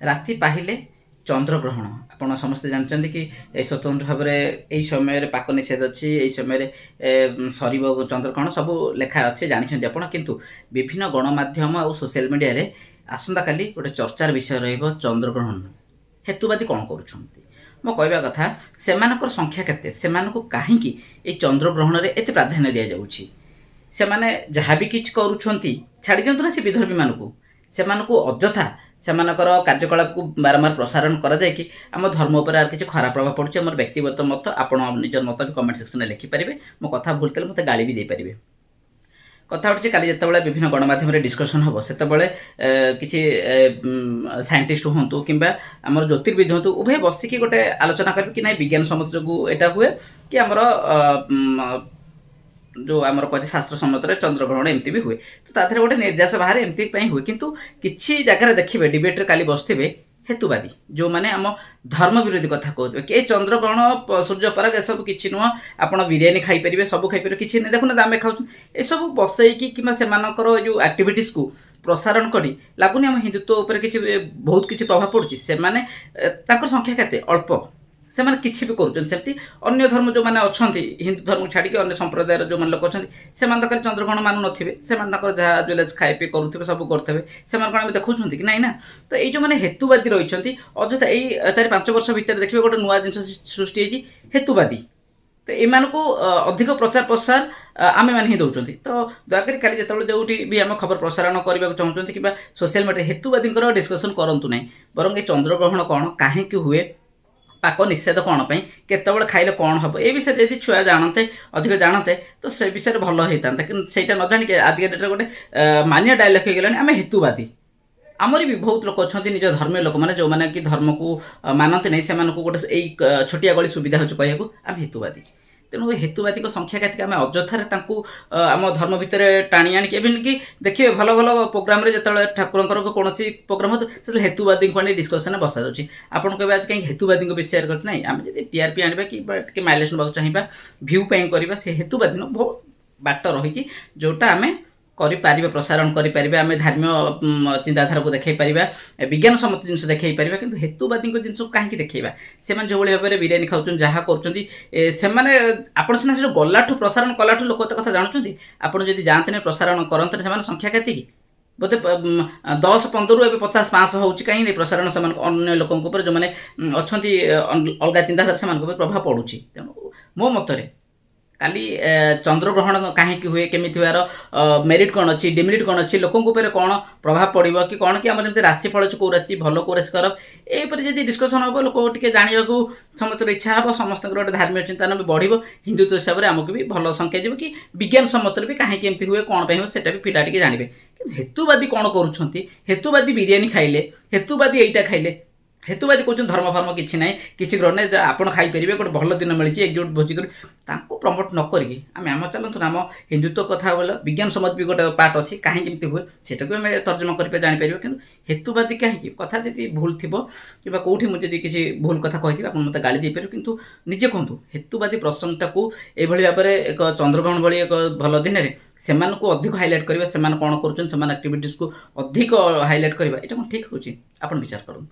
ରାତି ପାହିଲେ ଚନ୍ଦ୍ରଗ୍ରହଣ ଆପଣ ସମସ୍ତେ ଜାଣିଛନ୍ତି କି ସ୍ୱତନ୍ତ୍ର ଭାବରେ ଏଇ ସମୟରେ ପାକ ନିଷେଧ ଅଛି, ଏଇ ସମୟରେ ସରିବ ଚନ୍ଦ୍ରଗ୍ରହଣ ସବୁ ଲେଖା ଅଛି ଜାଣିଛନ୍ତି ଆପଣ। କିନ୍ତୁ ବିଭିନ୍ନ ଗଣମାଧ୍ୟମ ଆଉ ସୋସିଆଲ ମିଡ଼ିଆରେ ଆସନ୍ତାକାଲି ଗୋଟେ ଚର୍ଚ୍ଚାର ବିଷୟ ରହିବ ଚନ୍ଦ୍ରଗ୍ରହଣ। ହେତୁବାଦୀ କ'ଣ କରୁଛନ୍ତି? ମୋ କହିବା କଥା ସେମାନଙ୍କର ସଂଖ୍ୟା କେତେ, ସେମାନଙ୍କୁ କାହିଁକି ଏଇ ଚନ୍ଦ୍ରଗ୍ରହଣରେ ଏତେ ପ୍ରାଧାନ୍ୟ ଦିଆଯାଉଛି? ସେମାନେ ଯାହା ବି କିଛି କରୁଛନ୍ତି ଛାଡ଼ି ଦିଅନ୍ତୁ ନା ସେ ବିଧର୍ମୀମାନଙ୍କୁ, ସେମାନଙ୍କୁ ଅଯଥା ସେମାନଙ୍କର କାର୍ଯ୍ୟକଳାପକୁ ବାରମ୍ବାର ପ୍ରସାରଣ କରାଯାଇକି ଆମ ଧର୍ମ ଉପରେ ଆର କିଛି ଖରାପ ପ୍ରଭାବ ପଡ଼ୁଛି। ଆମର ବ୍ୟକ୍ତିଗତ ମତ, ଆପଣ ନିଜର ମତ ବି କମେଣ୍ଟ ସେକ୍ସନରେ ଲେଖିପାରିବେ। ମୋ କଥା ଭୁଲ ଥିଲେ ମୋତେ ଗାଳି ବି ଦେଇପାରିବେ। କଥା ହେଉଛି କାଲି ଯେତେବେଳେ ବିଭିନ୍ନ ଗଣମାଧ୍ୟମରେ ଡିସ୍କସନ୍ ହେବ ସେତେବେଳେ କିଛି ସାଇଣ୍ଟିଷ୍ଟ ହୁଅନ୍ତୁ କିମ୍ବା ଆମର ଜ୍ୟୋତିର୍ବିଦ ହୁଅନ୍ତୁ, ଉଭୟ ବସିକି ଗୋଟେ ଆଲୋଚନା କରିବେ କି ନାଇଁ ବିଜ୍ଞାନ ସମ୍ମତ ଯୋଗୁଁ ଏଇଟା ହୁଏ କି ଆମର जो आमर कहे शास्त्र सम्मत चंद्रग्रहण एमती भी हुए, तो तादेह गोटे निर्यास बाहर एमती हुए। किंतु किसी जगह देखिए डिबेट काली बसते हेतुवादी जो मैंने आम धर्म विरोधी कथा कहते कि चंद्रग्रहण सूर्यपराग सब किसी नुह, आप बिरियानी खाईपर सब खाईपर कि देखुना आम खाऊ एसबू बसईकी कि जो आक्टिविटीज को प्रसारण कर लगुनि आम हिंदुत्व उपर किसी बहुत किसी प्रभाव पड़ुची। से संख्या केते अल्प, से किसी भी करुँच अन्य धर्म जो मैंने अच्छा हिंदू धर्म छाड़ी अन्य संप्रदायर जो लोक अच्छा से चंद्रग्रहण मानु नथिबे, से जहाँ ज्वेलर्स खाए पी करुवे सब करेंगे से कौन देखुं कि ना ना। तो ये जो मैंने हेतुवादी रही अଯଥା यही 4-5 वर्ष भितर देखिए गोटे नुआ जिन सृष्टि होती हेतुवादी, तो एमान को अधिक प्रचार प्रसार आम मैंने ही दौरान। तो दयाकोरी काली जो भी आम खबर प्रसारण करने को चाहते कि सोशल मीडिया हेतुवादी डिस्कसन करूँ ना, बरं ये चंद्रग्रहण कौन कहीं हुए, पाक निषेध कौन केतबले खाइले कौन हम ए विषय यदि छुआ जानते अधिक जानते तो से विषय भल होता कि सहीटा न जानिक आज के डेट्रे गोटे मानिया डायलॉग हो गलानी आम हेतुवादी। आमर भी बहुत लोक अच्छा निज धर्मीय लोक मैंने जो मैंने कि धर्म को मानते नहीं से गोटे यही छोटिया गली सुविधा हो कहूँ आम हेतुवादी। तेणु हेतुवादी संख्या केत आम अଯଥାରେ आम धर्म भितर टाणी आणिक इवन कि देखिए भल भल प्रोग्राम जो ठाकुर कौन प्रोग्राम हो से हेतुवादी को डिस्कसन बसा जाऊँगी। आपन कहे आज कहीं हेतुवादी विषय करते ना आम जब टीआरपी आने कि माइलेज ना चाहिए भ्यू करवा से हेतुवादी बहुत बाट रही जोटा आम करें प्रसारण करें आम धार्मिक चिंताधारा को देखई पार विज्ञान सम्मत जिन देखई पार। कि हेतुवादी जिन कहीं देखा से जो भाव में बिरियानी खाऊँ जहाँ कर आपड़ सीना से गलाठू प्रसारण कलाठू लोक कथा जानते आपड़ जब जाते प्रसारण करते से संख्या केत बोधे 10-15 50 500 हो कहीं प्रसारण से अन्य लोक जो मैंने अच्छा अलग चिंताधारा से प्रभाव पड़ूँ। तेणु मो मतरे काली चंद्रग्रहण कहीं हुए केमी हुआर मेरिट कौन अच्छी डिमेरिट कौन अच्छी लोकों कौन प्रभाव पड़ो कि कौन कि आम जमी राशिफल कौ राशि भल कौ राशि खराब यहीपर जब डिस्कसन हम लोक टे जाना समस्त इच्छा हे समस्त गोटे धार्मिक चिंतन भी बढ़ो हिंदुत्व हिसाब से आमको भी भल संख्या जी कि विज्ञान सम्मत भी कहीं केमती हुए कौन हुए से पिला टे जानवे। हेतुवादी कौन करुँच हेतुवादी बिरियानी खाइले हेतुवादी यहीटा खाइले हेतुवादी कहते धर्म फर्म किसी ना किसी ग्रहण आपड़ खाईपर गोटे भल दिन मिली एकजुट भोजी कर प्रमोट न करी आम चलतु आम हिंदुत्व कथा बोल विज्ञान सम्मत भी गोटे पार्ट अच्छी कहीं केमती हुए सेटा को तर्जमा कर जापर। कि हेतुवादी कहीं कथा जी भूल थी कि कौटी मुझे किसी भूल कथा कही आप मत गाड़ी देपर कि निजे कहतु हेतुवादी प्रसंगटा को यह भाव में एक चंद्रग्रहण भाई एक भल दिन में से अधिक हाइलाइट करेंगे से कौन कर एक्टिविटीज को अधिक हाइलाइट करवा यहाँ ठीक हो विचार करूँ।